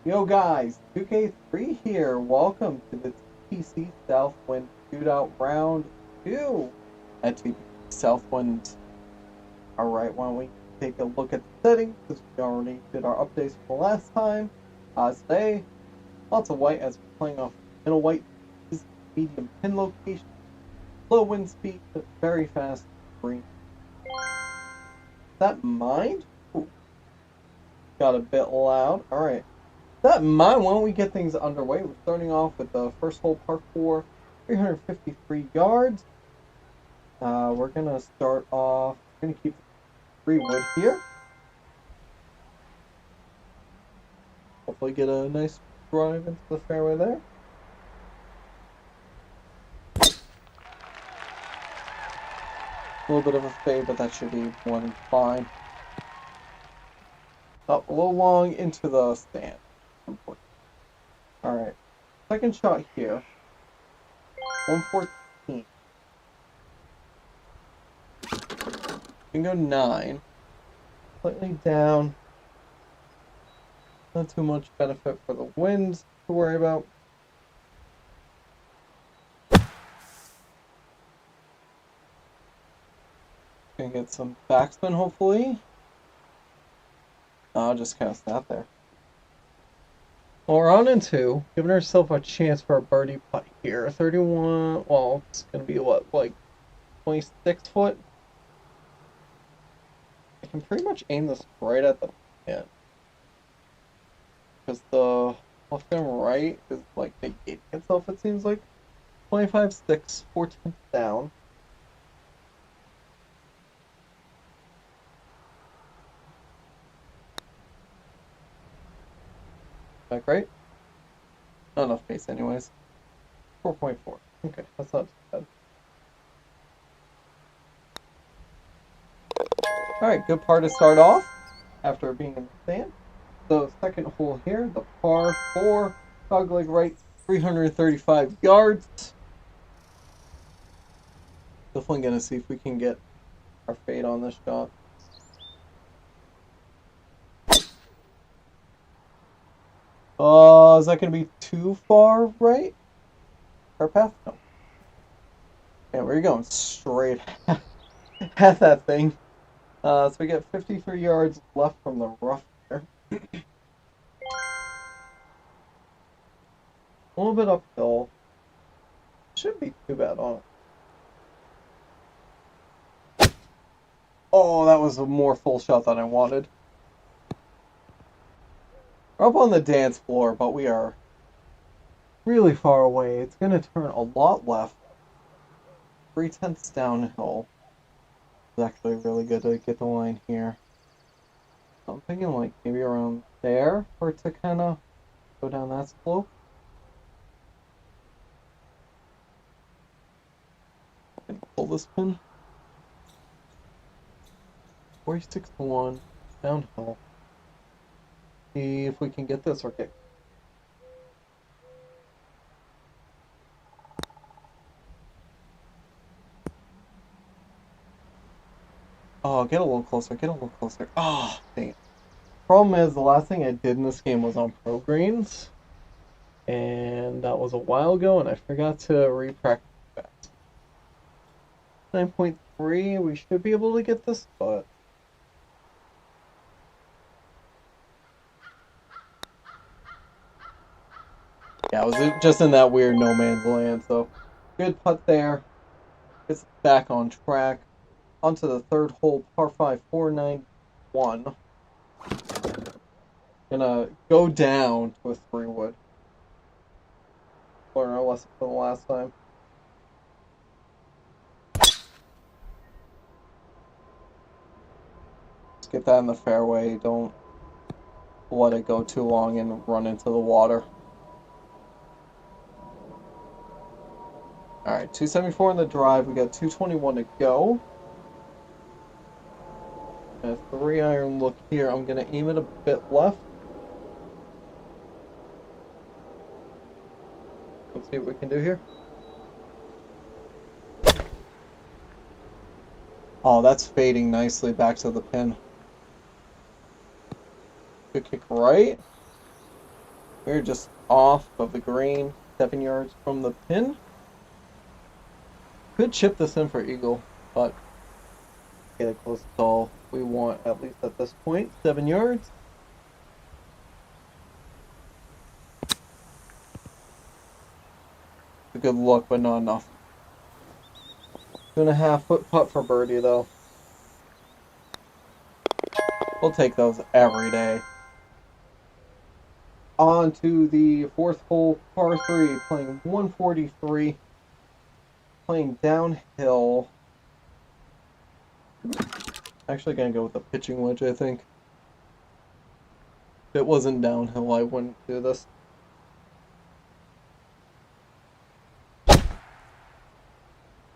Yo guys, 2K3 here. Welcome to the TPC Southwind Shootout Round 2 at TPC Southwind. Alright, why don't we take a look at the settings, because we already did our updates from the last time. Today, lots of white as we're playing off middle white, medium pin location, low wind speed, very fast green. Is that mine? Ooh, got a bit loud. Alright. That in mind, why don't we get things underway? We're starting off with the first hole, par 4, 353 yards. We're going to start off, we're going to keep 3 wood here. Hopefully get a nice drive into the fairway there. A little bit of a fade, but that should be more than fine. Up a little long into the stand. Alright, second shot here. 114. We can go 9. Slightly down. Not too much benefit for the winds to worry about. Gonna get some backspin hopefully. I'll just cast that there. Well, we're on into giving ourselves a chance for a birdie putt here. 31, well, it's going to be what, like 26 foot? I can pretty much aim this right at the pin. Because the left and right is like negating itself, it seems like. 25, 6, 14 down. Back right? Not enough pace anyways. 4.4. Okay, that's not too bad. Alright, good par to start off after being in the sand. So second hole here, the par 4, dogleg right, 335 yards. Definitely gonna see if we can get our fade on this shot. Is that gonna be too far right? Our path? No. Yeah, we're going straight at that thing. So we get 53 yards left from the rough there. A little bit uphill. Shouldn't be too bad on it. Oh, that was a more full shot than I wanted. We're up on the dance floor, but we are really far away. It's going to turn a lot left. 3/10 downhill. It's actually really good to get the line here. So I'm thinking like maybe around there for it to kind of go down that slope. And pull this pin. 46 to 1 downhill. See if we can get this or get. Oh, get a little closer, get a little closer. Oh, dang it. Problem is, the last thing I did in this game was on pro greens. And that was a while ago, and I forgot to re-practice that. 9.3, we should be able to get this, but... yeah, I was just in that weird no man's land, so... good putt there. Gets back on track. Onto the third hole, par 5, 491. Gonna go down to a 3 wood. Learn our lesson from the last time. Let's get that in the fairway. Don't let it go too long and run into the water. Alright, 274 in the drive. We got 221 to go. A 3-iron look here. I'm going to aim it a bit left. Let's see what we can do here. Oh, that's fading nicely back to the pin. Good kick right. We're just off of the green, 7 yards from the pin. Could chip this in for eagle, but get it close to all we want, at least at this point. 7 yards. A good look, but not enough. 2.5-foot putt for birdie, though. We'll take those every day. On to the fourth hole, par 3, playing 143. Playing downhill. Actually gonna go with the pitching wedge, I think. If it wasn't downhill, I wouldn't do this.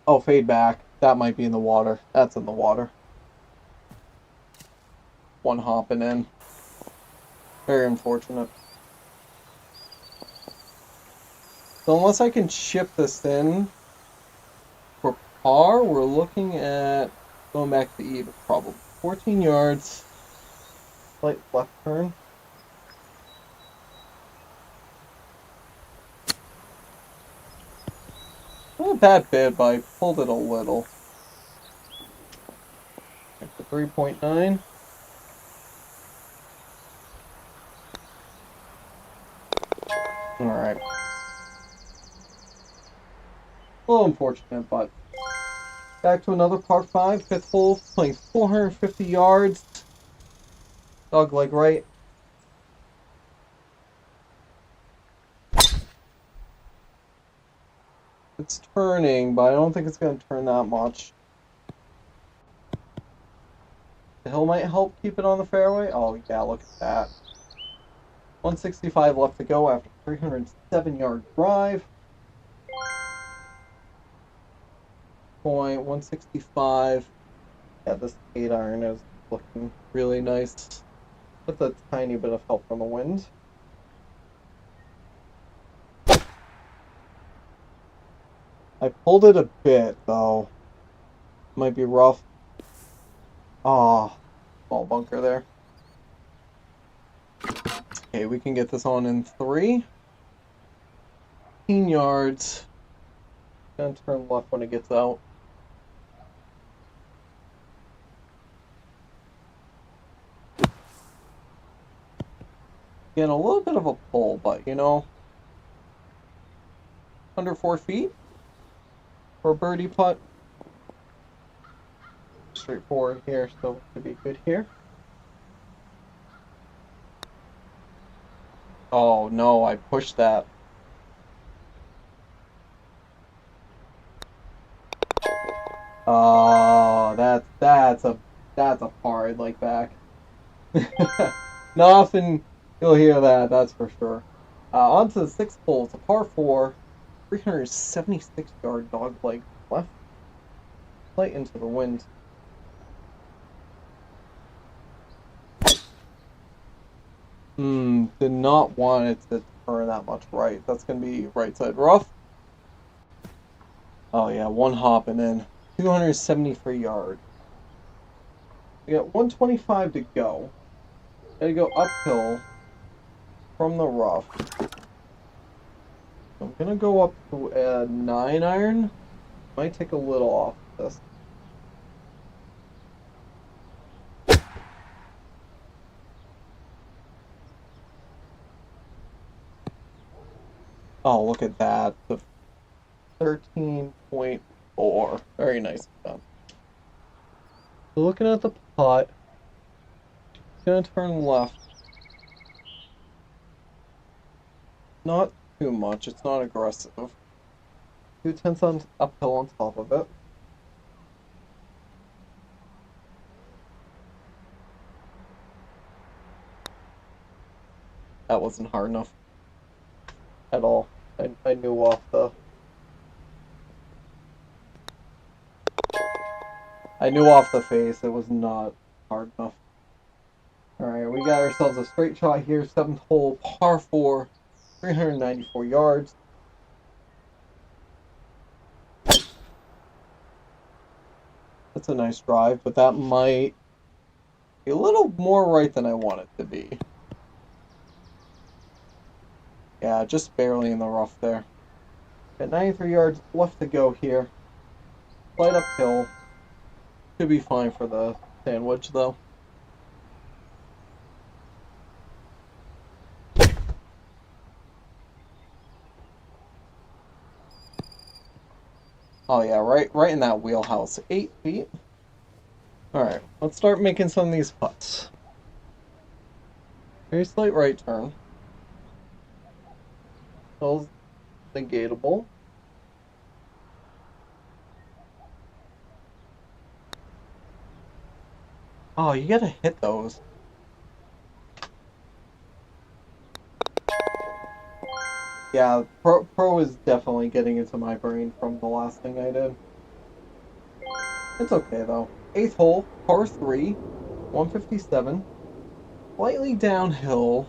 Oh, fade back. That might be in the water. That's in the water. One hopping in. Very unfortunate. So unless I can chip this in for par, we're looking at going back to even, probably. 14 yards. Slight left turn. Not a bad bid, but I pulled it a little. Back to 3.9. Alright. A little unfortunate, but back to another par 5, fifth hole, playing 450 yards. Dog leg right. It's turning, but I don't think it's going to turn that much. The hill might help keep it on the fairway. Oh, yeah, look at that. 165 left to go after 307-yard drive. Point 165. Yeah, this 8-iron is looking really nice with a tiny bit of help from the wind. I pulled it a bit, though. Might be rough. Ah, small bunker there. Okay, we can get this on in 3. 15 yards. Gonna turn left when it gets out. Again, a little bit of a pull, but you know, under 4 feet for a birdie putt. Straightforward here, so should be good here. Oh no, I pushed that. Oh, that's a par I'd like back. Not often you'll hear that, that's for sure. On to the 6th hole. It's a par 4, 376-yard dog leg left, light into the wind. Did not want it to turn that much right. That's going to be right side rough. Oh yeah, one hopping in. 273 yards. We got 125 to go. Gotta go uphill from the rough. I'm gonna go up to a 9-iron. Might take a little off this. Oh, look at that. The 13.4. Very nice done. So looking at the putt, it's gonna turn left. Not too much, it's not aggressive. 2/10 on uphill on top of it. That wasn't hard enough at all. I knew off the face it was not hard enough. Alright, we got ourselves a straight shot here, 7th hole, par 4, 394 yards. That's a nice drive, but that might be a little more right than I want it to be. Yeah, just barely in the rough there. Got 93 yards left to go here. Slight uphill. Should be fine for the sandwich, though. Oh yeah, right in that wheelhouse. 8 feet. Alright, let's start making some of these putts. Very slight right turn. Hill's negatable. Oh, you gotta hit those. Yeah, pro is definitely getting into my brain from the last thing I did. It's okay though. 8th hole, par 3, 157. Slightly downhill,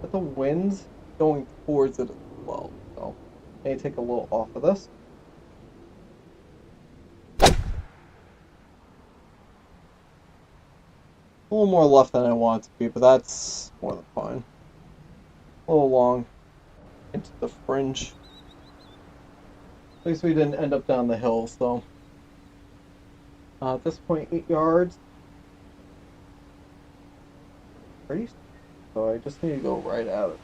but the wind's going towards it as well. So, may take a little off of this. A little more left than I want it to be, but that's more than fine. A little long into the fringe. At least we didn't end up down the hill, so. At this point, 8 yards. Pretty. So I just need to go right at it.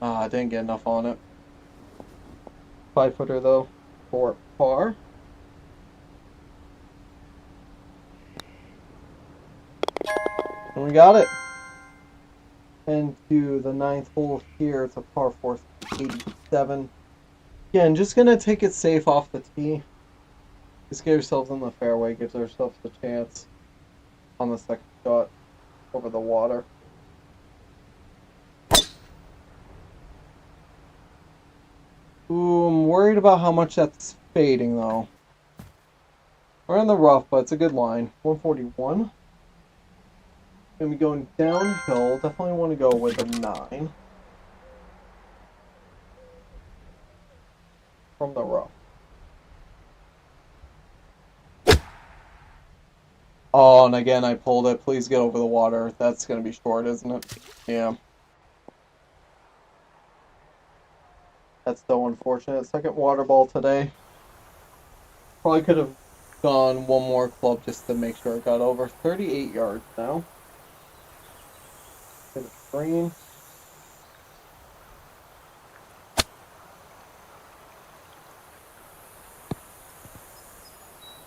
I didn't get enough on it. 5-footer though, for par. And we got it. And to the 9th hole here, it's a par 4, 87. Again, just gonna take it safe off the tee. Just get ourselves in the fairway, gives ourselves a chance on the second shot over the water. Ooh, I'm worried about how much that's fading though. We're in the rough, but it's a good line. 141. Gonna be going downhill. Definitely want to go with a 9 from the rough. Oh, and again, I pulled it. Please get over the water. That's gonna be short, isn't it? Yeah. That's so unfortunate. Second water ball today. Probably could have gone one more club just to make sure it got over. 38 yards now. Hit it green.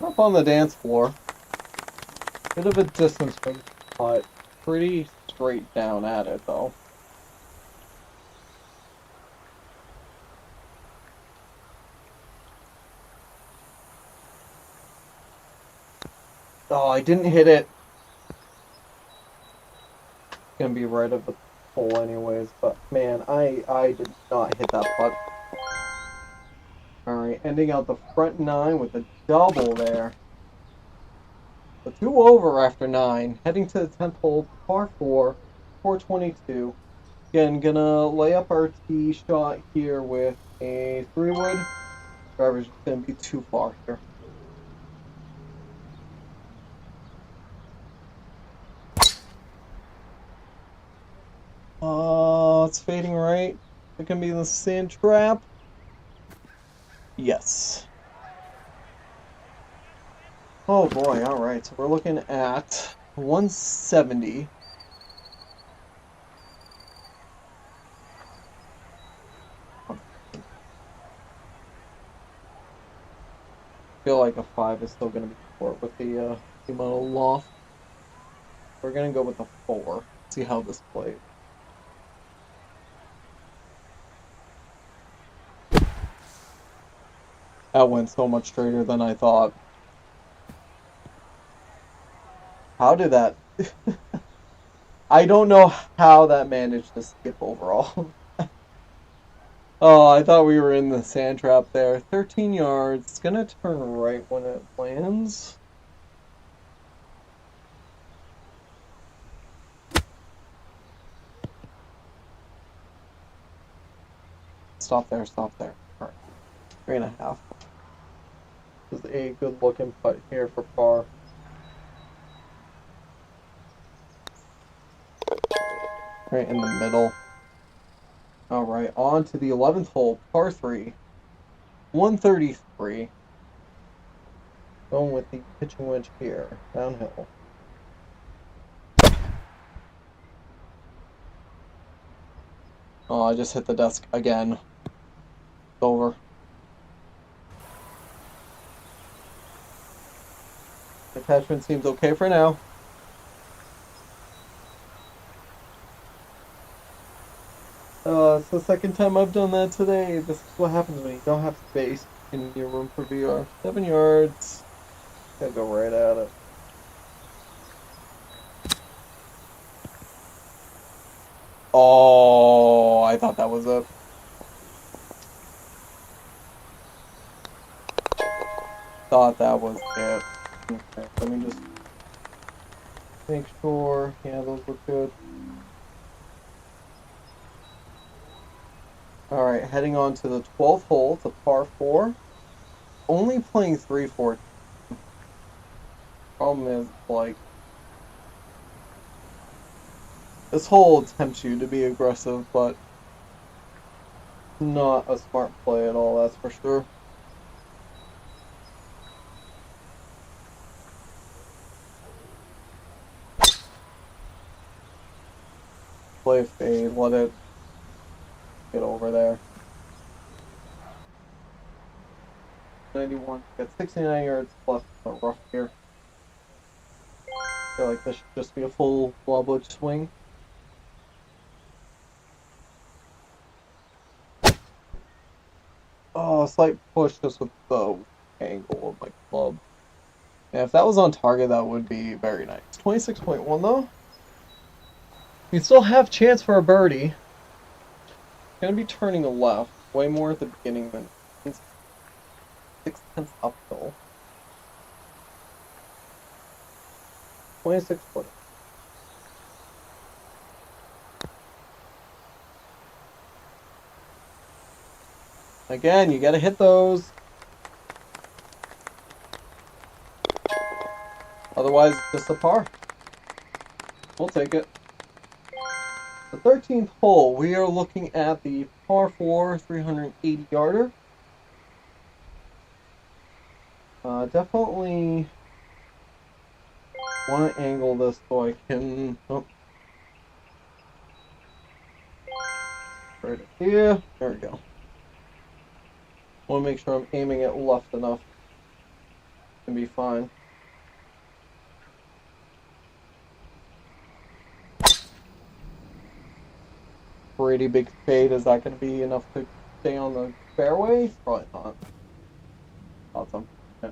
Up on the dance floor. Bit of a distance from the putt. Pretty straight down at it though. Oh, I didn't hit it. It's gonna be right at the hole anyways, but man, I did not hit that putt. Alright, ending out the front 9 with a double there. So 2 over after 9, heading to the 10th hole, par 4, 422. Again, gonna lay up our tee shot here with a 3-wood. Driver's just gonna be too far here. It's fading right. It can be the sand trap. Yes. Oh boy, alright, so we're looking at 170. I feel like a 5 is still going to be short with the amount of loft. We're going to go with a 4. See how this plays. That went so much straighter than I thought. How did that... I don't know how that managed to skip overall. Oh, I thought we were in the sand trap there. 13 yards. It's gonna turn right when it lands. Stop there, stop there. Alright. 3.5. This is a good looking putt here for par. Right in the middle. Alright, on to the 11th hole, par 3. 133. Going with the pitching wedge here, downhill. Oh, I just hit the desk again. It's over. Attachment seems okay for now. It's the second time I've done that today. This is what happens when you don't have space in your room for VR. 7 yards. Gotta go right at it. Oh, I thought that was it. Thought that was it. Okay, let me just make sure. Yeah, those look good. Alright, heading on to the 12th hole. It's a par 4. Only playing 3-4. Problem is, like, this hole tempts you to be aggressive, but not a smart play at all, that's for sure. Play fade, let it get over there. 91, got 69 yards left in the rough here. I feel like this should just be a full wobblage swing. Oh, a slight push just with the angle of my club. Yeah, if that was on target, that would be very nice. 26.1 though. We still have chance for a birdie. Gonna be turning a left, way more at the beginning than 6/10 uphill. 26 foot. Again, you gotta hit those. Otherwise, just a par. We'll take it. The 13th hole, we are looking at the par 4 380 yarder. Definitely want to angle this so I can. Oh. Right here. There we go. Want to make sure I'm aiming it left enough to be fine. Pretty big fade. Is that going to be enough to stay on the fairway? Probably not. Awesome.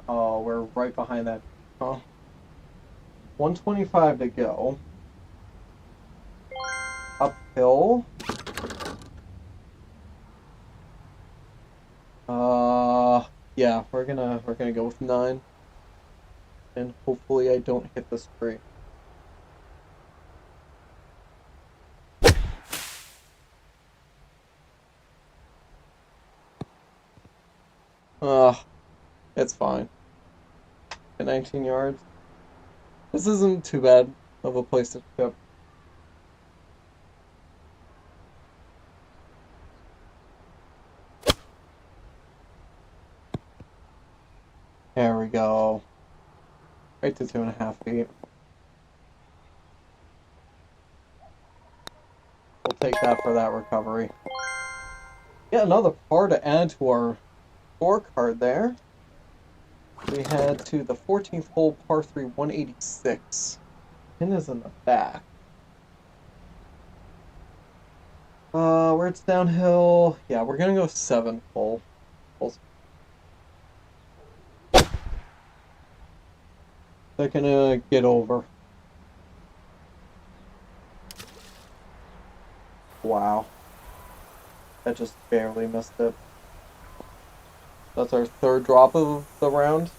Oh, we're right behind that. Huh? 125 to go. Uphill. Yeah, we're gonna go with 9. And hopefully I don't hit this tree. It's fine. At 19 yards. This isn't too bad of a place to chip. There we go. Right to 2.5 feet. We'll take that for that recovery. Yeah, another par to add to our scorecard there. We head to the 14th hole, par 3, 186. Pin is in the back. Where it's downhill. Yeah, we're gonna go 7 hole. They're gonna get over. Wow. That just barely missed it. That's our 3rd drop of the round.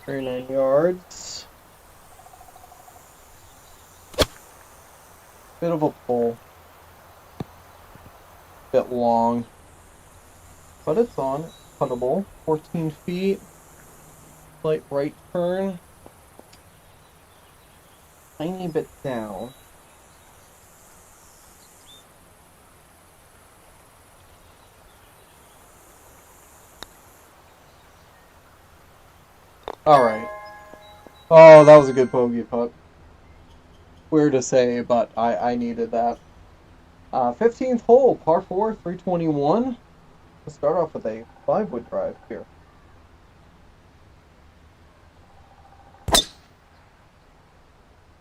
39 yards. Bit of a pull. Bit long. But it's on. It's puttable. 14 feet. Slight right turn. tiny bit down. Alright. Oh, that was a good bogey putt. Weird to say, but I needed that. 15th hole, par 4, 321. Let's start off with a 5-wood drive here.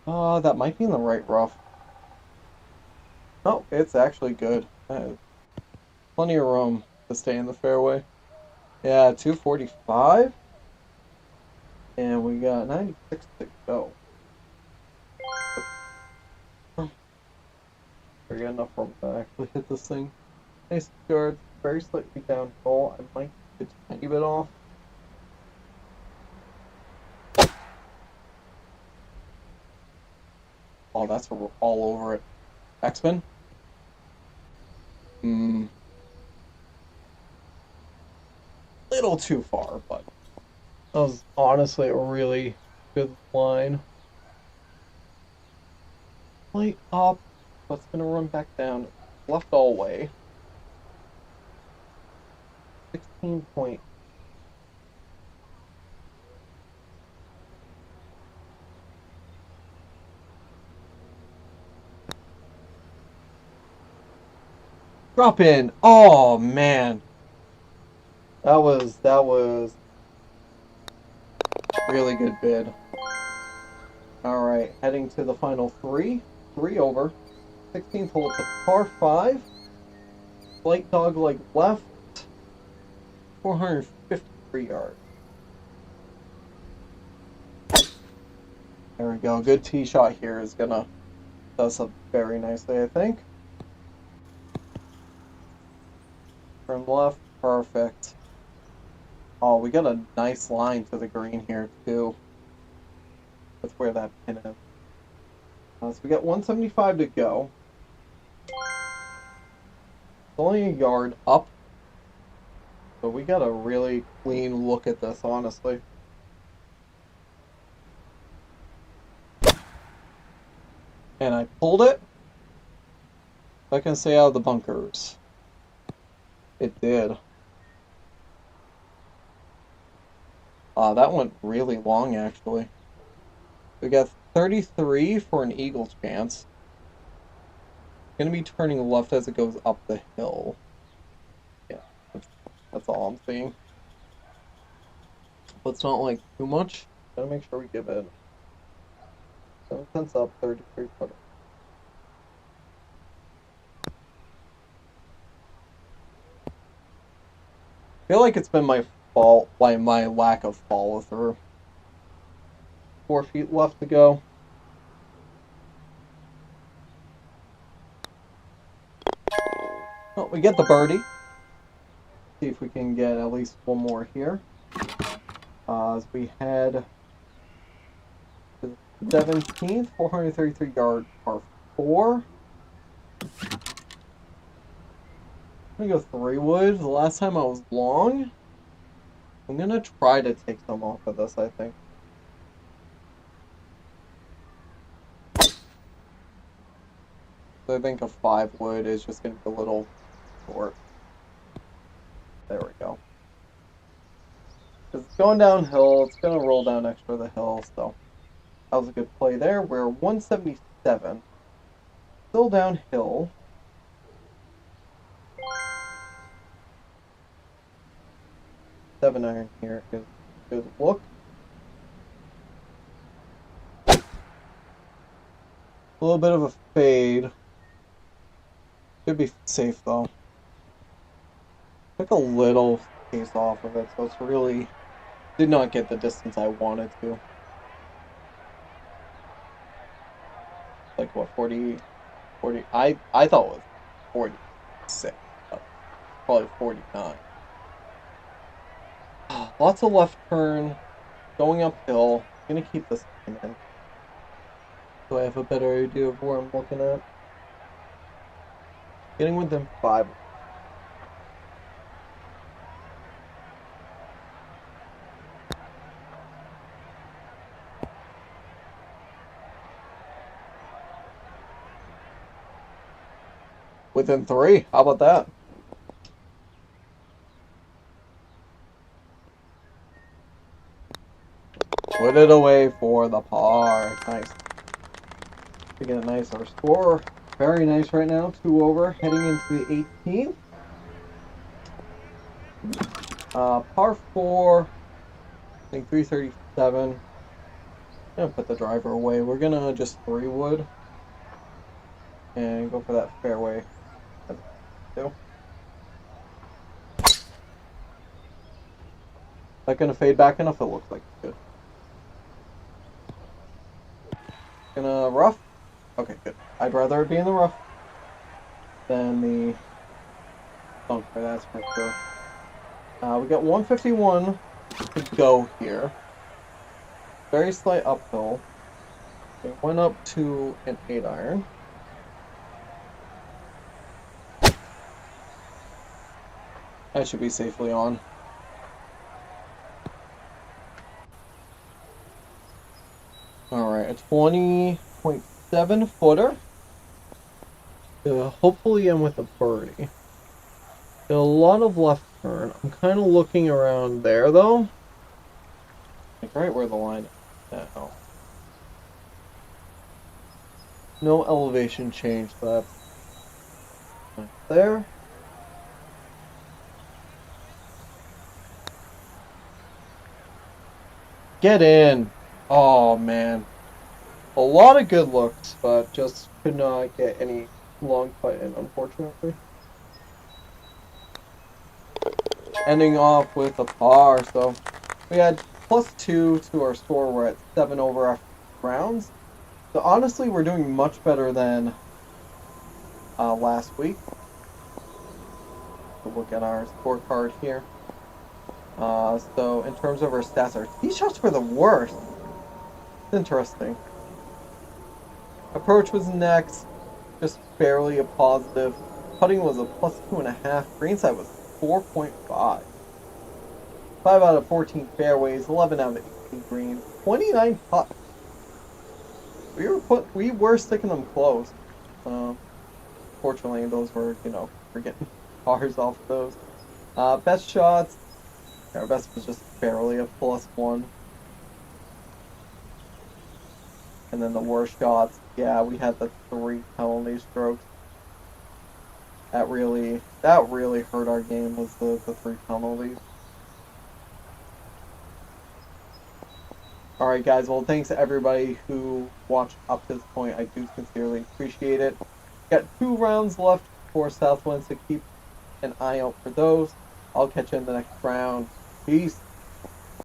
That might be in the right rough. Oh, it's actually good. Plenty of room to stay in the fairway. Yeah, 245. And we got 96 to go. We got enough room to actually hit this thing. Nice yards, very slightly downhill. I might get a tiny bit off. Oh, that's all over it. X-Men? Little too far, but that was honestly a really good line. Light up, but it's gonna run back down. Left all way. 16 point. Drop in. Oh man. That was really good bid. Alright, heading to the final three. 3 over. 16th hole, it's a par 5. Slight dog leg left. 453 yards. There we go. Good tee shot here is gonna set us up very nicely, I think. Turn left. Perfect. Oh, we got a nice line to the green here, too. That's where that pin is. So we got 175 to go. It's only a yard up. So we got a really clean look at this, honestly. And I pulled it. I can stay out of the bunkers. It did. That went really long, actually. We got 33 for an eagle chance. Gonna be turning left as it goes up the hill. Yeah, that's all I'm seeing. But it's not like too much. Gotta make sure we give it 7 cents up, 33 footer. I feel like it's been my fault, like my lack of follow through. 4 feet left to go. Oh, we get the birdie. See if we can get at least one more here. As we head to the 17th, 433 yard par 4. I'm gonna go 3 wood. The last time I was long. I'm gonna try to take some off of this, I think. So I think a 5 wood is just gonna be a little short. There we go. It's going downhill, it's gonna roll down extra the hill, so that was a good play there. We're 177. Still downhill. Seven iron here is a good look. A little bit of a fade. Should be safe though. Took a little pace off of it, so it's really did not get the distance I wanted to. Like what, 40? I thought it was 46, but probably 49. Lots of left turn, going uphill. I'm gonna keep this in. So I have a better idea of where I'm looking at. Getting within 5. Within 3. How about that? Put it away for the par. Nice. We get a nice our score. Very nice right now. 2 over. Heading into the 18th. Par 4. I think 337. Gonna put the driver away. We're gonna just 3-wood. And go for that fairway. That gonna fade back enough? It looks like it could. Gonna rough? Okay, good. I'd rather it be in the rough than the bunker, that's for sure. We got 151 to go here. Very slight uphill. It went up to an 8-iron. That should be safely on. Alright, a 20.7 footer. Hopefully I'm with a birdie. A lot of left turn. I'm kind of looking around there though. Like right where the line is now. No elevation change, so that's right there. Get in! Oh man. A lot of good looks, but just could not get any long putt in, unfortunately. Ending off with a par, so we had +2 to our score. We're at 7 over after rounds. So honestly, we're doing much better than last week. We'll look at our scorecard here. So in terms of our stats, our tee shots were the worst. It's interesting. Approach was next, just barely a positive. Putting was a +2.5. Greenside was 4.5. 5 out of 14 fairways, 11 out of 18 greens, 29 putts. We were sticking them close. Fortunately, those were, we're getting pars off of those. Best shots, our best was just barely a +1. And then the worst shots, yeah, we had the 3 penalty strokes. That really hurt our game, was the 3 penalties. Alright guys, well thanks to everybody who watched up to this point. I do sincerely appreciate it. Got 2 rounds left for Southwind, so keep an eye out for those. I'll catch you in the next round. Peace.